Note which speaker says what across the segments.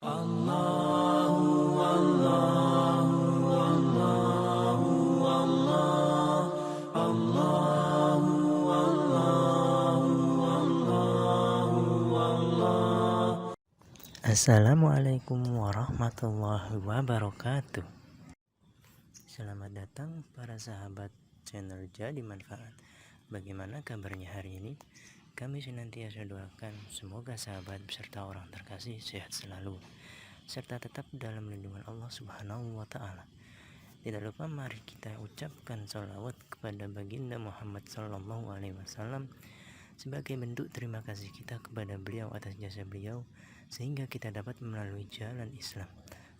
Speaker 1: Allahu Allahu Allahu Allah Allahu Allahu Allahu Allah. Assalamualaikum warahmatullahi wabarakatuh. Selamat datang para sahabat channel Jadi Manfaat. Bagaimana kabarnya hari ini? Kami senantiasa doakan semoga sahabat beserta orang terkasih sehat selalu, serta tetap dalam lindungan Allah Subhanahu wa Ta'ala. Tidak lupa mari kita ucapkan sholawat kepada baginda Muhammad Sallallahu Alaihi Wasallam sebagai bentuk terima kasih kita kepada beliau atas jasa beliau sehingga kita dapat melalui jalan Islam.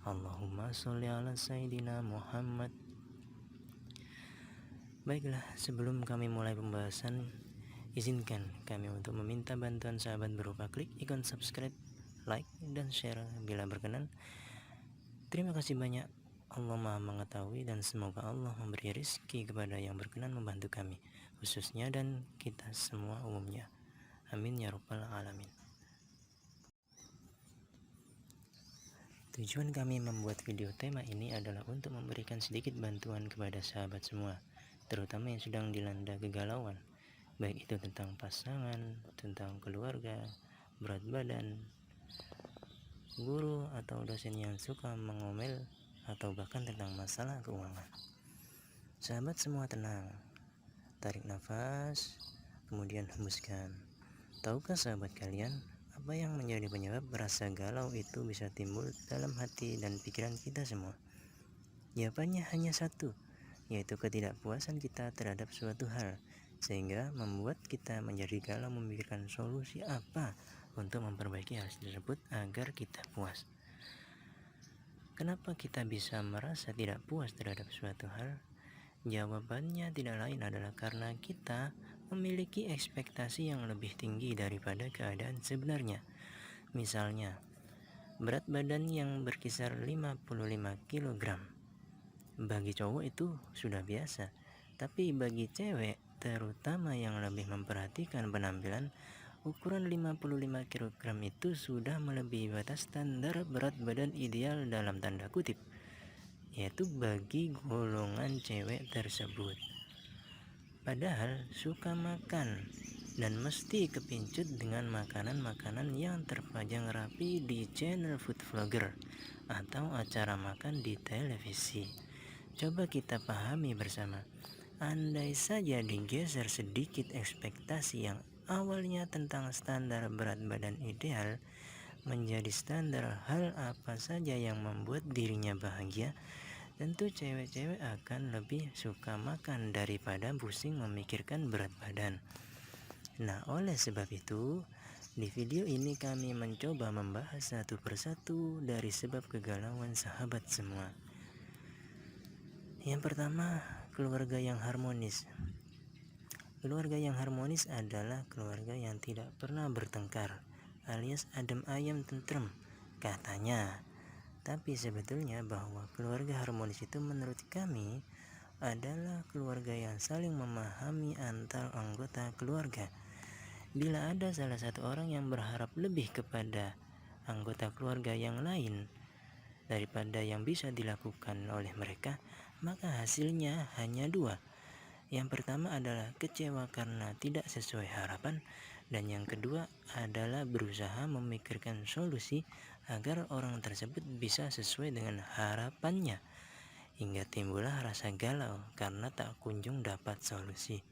Speaker 1: Allahumma sholli ala Sayyidina Muhammad. Baiklah, sebelum kami mulai pembahasan, izinkan kami untuk meminta bantuan sahabat berupa klik ikon subscribe, like, dan share bila berkenan. Terima kasih banyak. Allah Maha mengetahui dan semoga Allah memberi rezeki kepada yang berkenan membantu kami, khususnya dan kita semua umumnya. Amin ya rabbal alamin. Tujuan kami membuat video tema ini adalah untuk memberikan sedikit bantuan kepada sahabat semua, terutama yang sedang dilanda kegalauan, baik itu tentang pasangan, tentang keluarga, berat badan, guru atau dosen yang suka mengomel, atau bahkan tentang masalah keuangan. Sahabat semua tenang, tarik nafas, kemudian hembuskan. Tahukah sahabat kalian, apa yang menjadi penyebab rasa galau itu bisa timbul dalam hati dan pikiran kita semua? Jawabannya hanya satu, yaitu ketidakpuasan kita terhadap suatu hal, sehingga membuat kita menjadi galau memikirkan solusi apa untuk memperbaiki hal tersebut agar kita puas. Kenapa kita bisa merasa tidak puas terhadap suatu hal? Jawabannya tidak lain adalah karena kita memiliki ekspektasi yang lebih tinggi daripada keadaan sebenarnya. Misalnya, berat badan yang berkisar 55 kg. Bagi cowok itu sudah biasa, tapi bagi cewek, terutama yang lebih memperhatikan penampilan, ukuran 55 kg itu sudah melebihi batas standar berat badan ideal dalam tanda kutip, yaitu bagi golongan cewek tersebut. Padahal suka makan dan mesti kepincut dengan makanan-makanan yang terpajang rapi di channel food vlogger atau acara makan di televisi. Coba kita pahami bersama, andai saja digeser sedikit ekspektasi yang awalnya tentang standar berat badan ideal menjadi standar hal apa saja yang membuat dirinya bahagia, tentu cewek-cewek akan lebih suka makan daripada pusing memikirkan berat badan. Nah, oleh sebab itu, di video ini kami mencoba membahas satu persatu dari sebab kegalauan sahabat semua. Yang pertama, keluarga yang harmonis. Keluarga yang harmonis adalah keluarga yang tidak pernah bertengkar, alias adem ayem tentrem, katanya. Tapi sebetulnya bahwa keluarga harmonis itu menurut kami adalah keluarga yang saling memahami antar anggota keluarga. Bila ada salah satu orang yang berharap lebih kepada anggota keluarga yang lain daripada yang bisa dilakukan oleh mereka, maka hasilnya hanya dua. Yang pertama adalah kecewa karena tidak sesuai harapan, dan yang kedua adalah berusaha memikirkan solusi agar orang tersebut bisa sesuai dengan harapannya, hingga timbullah rasa galau karena tak kunjung dapat solusi.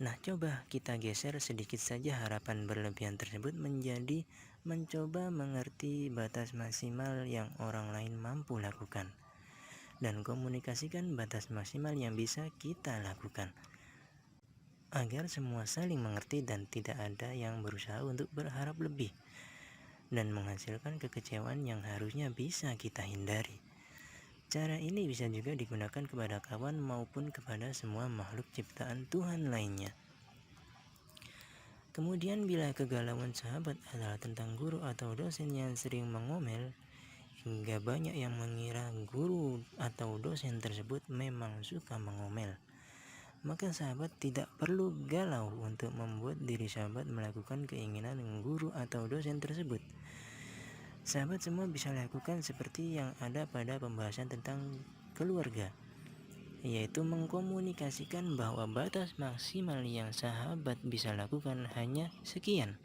Speaker 1: Nah, coba kita geser sedikit saja harapan berlebihan tersebut menjadi mencoba mengerti batas maksimal yang orang lain mampu lakukan, dan komunikasikan batas maksimal yang bisa kita lakukan, agar semua saling mengerti dan tidak ada yang berusaha untuk berharap lebih dan menghasilkan kekecewaan yang harusnya bisa kita hindari. Cara ini bisa juga digunakan kepada kawan maupun kepada semua makhluk ciptaan Tuhan lainnya. Kemudian bila kegalauan sahabat adalah tentang guru atau dosen yang sering mengomel, hingga banyak yang mengira guru atau dosen tersebut memang suka mengomel, maka sahabat tidak perlu galau untuk membuat diri sahabat melakukan keinginan guru atau dosen tersebut. Sahabat semua bisa lakukan seperti yang ada pada pembahasan tentang keluarga, yaitu mengkomunikasikan bahwa batas maksimal yang sahabat bisa lakukan hanya sekian.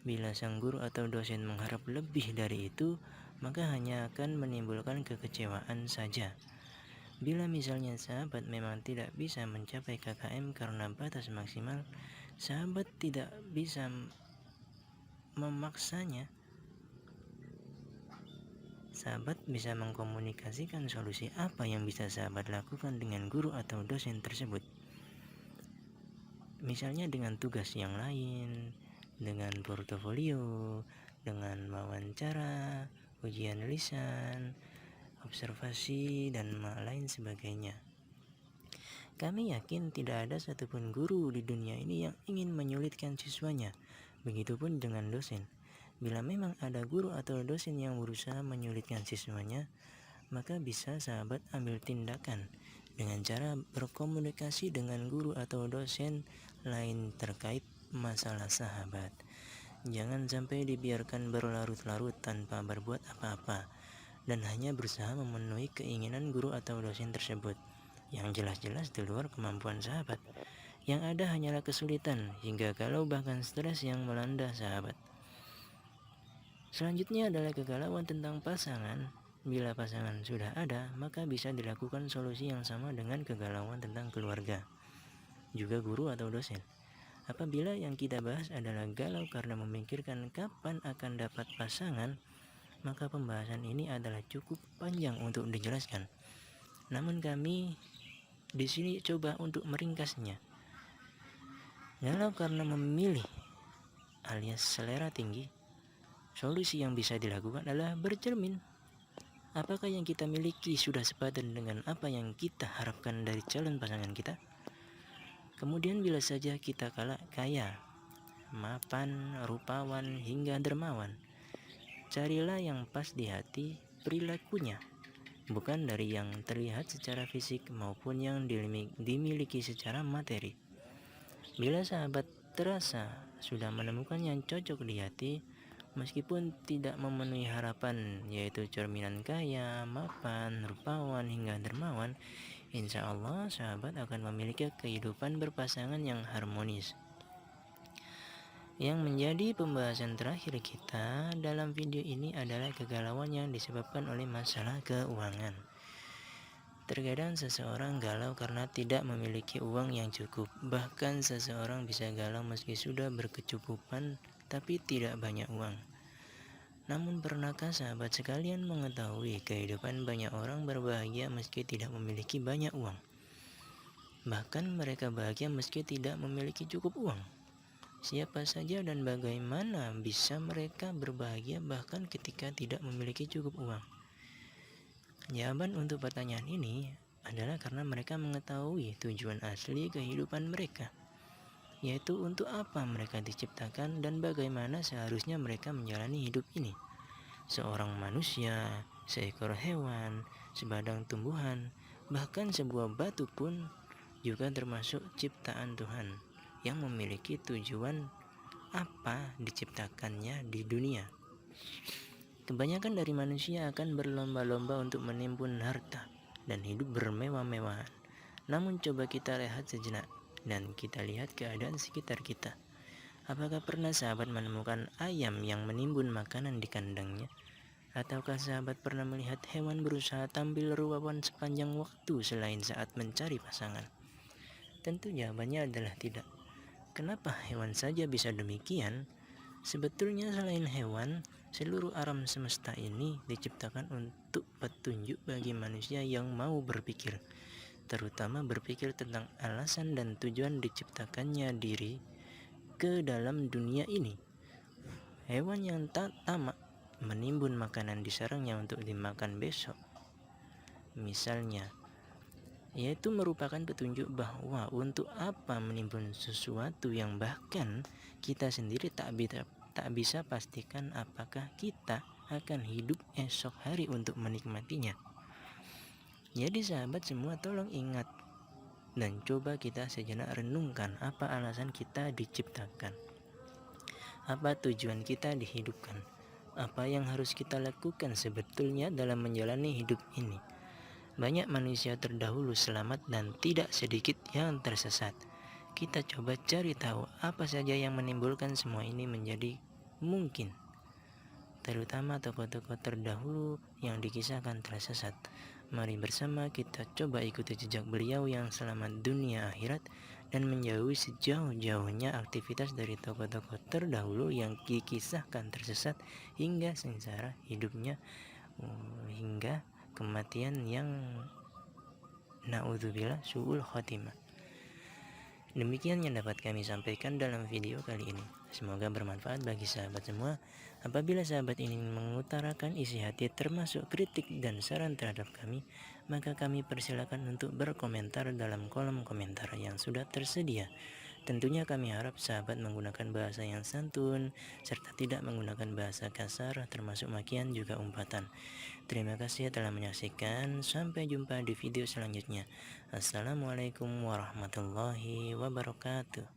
Speaker 1: Bila sang guru atau dosen mengharap lebih dari itu, maka hanya akan menimbulkan kekecewaan saja. Bila misalnya sahabat memang tidak bisa mencapai KKM karena batas maksimal, sahabat tidak bisa memaksanya. Sahabat bisa mengkomunikasikan solusi apa yang bisa sahabat lakukan dengan guru atau dosen tersebut. Misalnya dengan tugas yang lain, dengan portofolio, dengan wawancara, ujian lisan, observasi, dan lain sebagainya. Kami yakin tidak ada satupun guru di dunia ini yang ingin menyulitkan siswanya. Begitupun dengan dosen. Bila memang ada guru atau dosen yang berusaha menyulitkan siswanya, maka bisa sahabat ambil tindakan dengan cara berkomunikasi dengan guru atau dosen lain terkait masalah sahabat. Jangan sampai dibiarkan berlarut-larut tanpa berbuat apa-apa dan hanya berusaha memenuhi keinginan guru atau dosen tersebut yang jelas-jelas di luar kemampuan sahabat. Yang ada hanyalah kesulitan hingga galau bahkan stres yang melanda sahabat. Selanjutnya adalah kegalauan tentang pasangan. Bila pasangan sudah ada, maka bisa dilakukan solusi yang sama dengan kegalauan tentang keluarga, juga guru atau dosen. Apabila yang kita bahas adalah galau karena memikirkan kapan akan dapat pasangan, maka pembahasan ini adalah cukup panjang untuk dijelaskan. Namun kami di sini coba untuk meringkasnya. Galau karena memilih alias selera tinggi, solusi yang bisa dilakukan adalah bercermin. Apakah yang kita miliki sudah sepadan dengan apa yang kita harapkan dari calon pasangan kita? Kemudian bila saja kita kaya, mapan, rupawan, hingga dermawan, carilah yang pas di hati perilakunya, bukan dari yang terlihat secara fisik maupun yang dimiliki secara materi. Bila sahabat terasa sudah menemukan yang cocok di hati, meskipun tidak memenuhi harapan, yaitu cerminan kaya, mapan, rupawan, hingga dermawan, insya Allah sahabat akan memiliki kehidupan berpasangan yang harmonis. Yang menjadi pembahasan terakhir kita dalam video ini adalah kegalauan yang disebabkan oleh masalah keuangan. Terkadang seseorang galau karena tidak memiliki uang yang cukup. Bahkan seseorang bisa galau meski sudah berkecukupan tapi tidak banyak uang. Namun pernahkah sahabat sekalian mengetahui kehidupan banyak orang berbahagia meski tidak memiliki banyak uang? Bahkan mereka bahagia meski tidak memiliki cukup uang. Siapa saja dan bagaimana bisa mereka berbahagia bahkan ketika tidak memiliki cukup uang? Jawaban untuk pertanyaan ini adalah karena mereka mengetahui tujuan asli kehidupan mereka, yaitu untuk apa mereka diciptakan dan bagaimana seharusnya mereka menjalani hidup ini. Seorang manusia, seekor hewan, sebadang tumbuhan, bahkan sebuah batu pun juga termasuk ciptaan Tuhan yang memiliki tujuan apa diciptakannya di dunia. Kebanyakan dari manusia akan berlomba-lomba untuk menimbun harta dan hidup bermewah-mewahan. Namun coba kita rehat sejenak dan kita lihat keadaan sekitar kita. Apakah pernah sahabat menemukan ayam yang menimbun makanan di kandangnya? Ataukah sahabat pernah melihat hewan berusaha tampil rupawan sepanjang waktu selain saat mencari pasangan? Tentu jawabannya adalah tidak. Kenapa hewan saja bisa demikian? Sebetulnya selain hewan, seluruh alam semesta ini diciptakan untuk petunjuk bagi manusia yang mau berpikir, terutama berpikir tentang alasan dan tujuan diciptakannya diri ke dalam dunia ini. Hewan yang tak tamak menimbun makanan di sarangnya untuk dimakan besok, misalnya, yaitu merupakan petunjuk bahwa untuk apa menimbun sesuatu yang bahkan kita sendiri tak bisa pastikan apakah kita akan hidup esok hari untuk menikmatinya. Jadi sahabat semua, tolong ingat dan coba kita sejenak renungkan apa alasan kita diciptakan, apa tujuan kita dihidupkan. apa yang harus kita lakukan sebetulnya dalam menjalani hidup ini. Banyak manusia terdahulu selamat dan tidak sedikit yang tersesat. Kita coba cari tahu apa saja yang menimbulkan semua ini menjadi mungkin, terutama tokoh-tokoh terdahulu yang dikisahkan tersesat. Mari bersama kita coba ikuti jejak beliau yang selamat dunia akhirat dan menjauhi sejauh-jauhnya aktivitas dari tokoh-tokoh terdahulu yang dikisahkan tersesat hingga sengsara hidupnya, hingga kematian yang naudzubillah su'ul khotimah. Demikian yang dapat kami sampaikan dalam video kali ini. Semoga bermanfaat bagi sahabat semua. Apabila sahabat ini mengutarakan isi hati termasuk kritik dan saran terhadap kami, maka kami persilakan untuk berkomentar dalam kolom komentar yang sudah tersedia. Tentunya kami harap sahabat menggunakan bahasa yang santun serta tidak menggunakan bahasa kasar termasuk makian juga umpatan. Terima kasih telah menyaksikan. Sampai jumpa di video selanjutnya. Assalamualaikum warahmatullahi wabarakatuh.